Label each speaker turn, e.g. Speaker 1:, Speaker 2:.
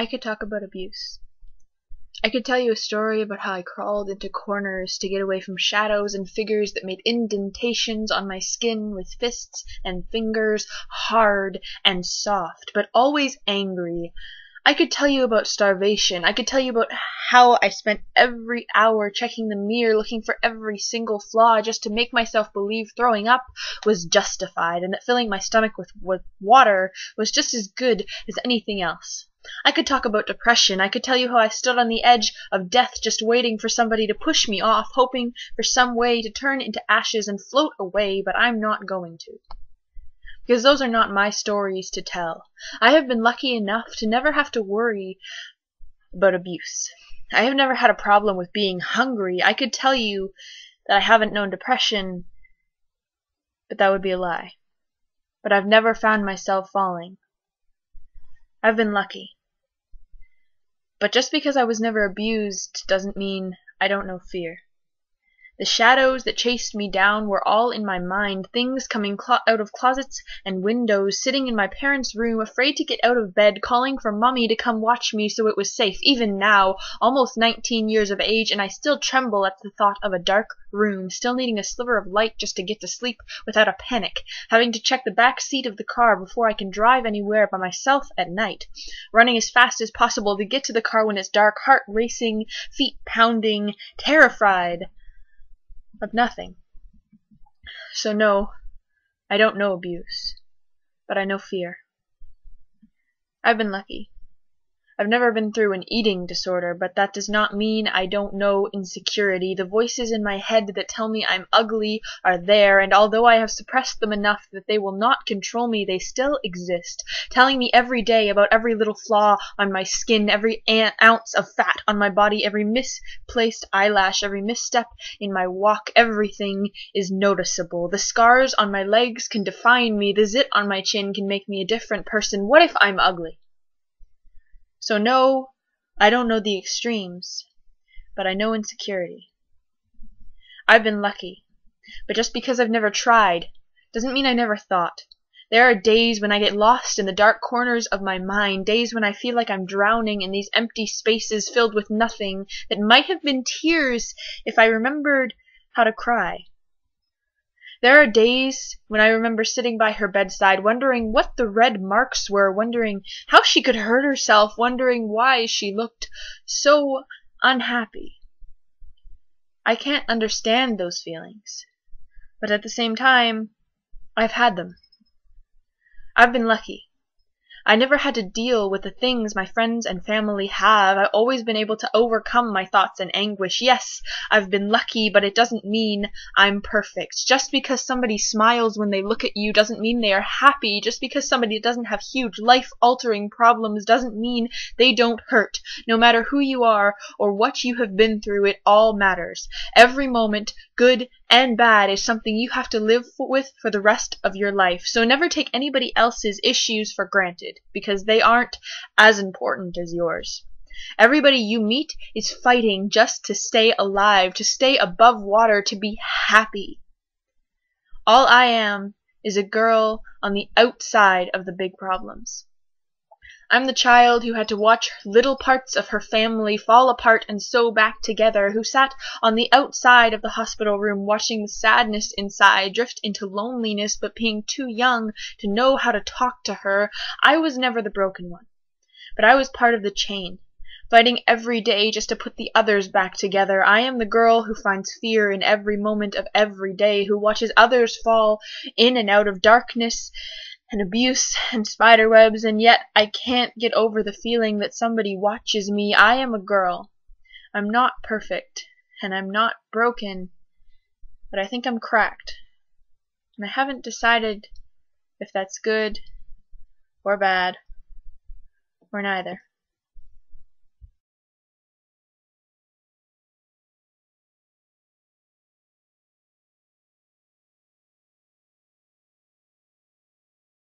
Speaker 1: I could talk about abuse. I could tell you a story about how I crawled into corners to get away from shadows and figures that made indentations on my skin with fists and fingers, hard and soft, but always angry. I could tell you about starvation. I could tell you about how I spent every hour checking the mirror, looking for every single flaw just to make myself believe throwing up was justified and that filling my stomach with water was just as good as anything else. I could talk about depression. I could tell you how I stood on the edge of death just waiting for somebody to push me off, hoping for some way to turn into ashes and float away, but I'm not going to. Because those are not my stories to tell. I have been lucky enough to never have to worry about abuse. I have never had a problem with being hungry. I could tell you that I haven't known depression, but that would be a lie. But I've never found myself falling. I've been lucky. But just because I was never abused doesn't mean I don't know fear. The shadows that chased me down were all in my mind, things coming out of closets and windows, sitting in my parents' room, afraid to get out of bed, calling for Mummy to come watch me so it was safe. Even now, almost 19 years of age, and I still tremble at the thought of a dark room, still needing a sliver of light just to get to sleep without a panic, having to check the back seat of the car before I can drive anywhere by myself at night, running as fast as possible to get to the car when it's dark, heart racing, feet pounding, terrified of nothing. So no, I don't know abuse, but I know fear. I've been lucky. I've never been through an eating disorder, but that does not mean I don't know insecurity. The voices in my head that tell me I'm ugly are there, and although I have suppressed them enough that they will not control me, they still exist, telling me every day about every little flaw on my skin, every ounce of fat on my body, every misplaced eyelash, every misstep in my walk. Everything is noticeable. The scars on my legs can define me. The zit on my chin can make me a different person. What if I'm ugly? So no, I don't know the extremes, but I know insecurity. I've been lucky, but just because I've never tried doesn't mean I never thought. There are days when I get lost in the dark corners of my mind, days when I feel like I'm drowning in these empty spaces filled with nothing that might have been tears if I remembered how to cry. There are days when I remember sitting by her bedside, wondering what the red marks were, wondering how she could hurt herself, wondering why she looked so unhappy. I can't understand those feelings, but at the same time, I've had them. I've been lucky. I never had to deal with the things my friends and family have. I've always been able to overcome my thoughts and anguish. Yes, I've been lucky, but it doesn't mean I'm perfect. Just because somebody smiles when they look at you doesn't mean they are happy. Just because somebody doesn't have huge life-altering problems doesn't mean they don't hurt. No matter who you are or what you have been through, it all matters. Every moment, good and bad, is something you have to live with for the rest of your life. So never take anybody else's issues for granted, because they aren't as important as yours. Everybody you meet is fighting just to stay alive, to stay above water, to be happy. All I am is a girl on the outside of the big problems. I'm the child who had to watch little parts of her family fall apart and sew back together, who sat on the outside of the hospital room watching the sadness inside drift into loneliness, but being too young to know how to talk to her. I was never the broken one, but I was part of the chain, fighting every day just to put the others back together. I am the girl who finds fear in every moment of every day, who watches others fall in and out of darkness and abuse and spiderwebs, and yet I can't get over the feeling that somebody watches me. I am a girl. I'm not perfect, and I'm not broken, but I think I'm cracked, and I haven't decided if that's good or bad or neither.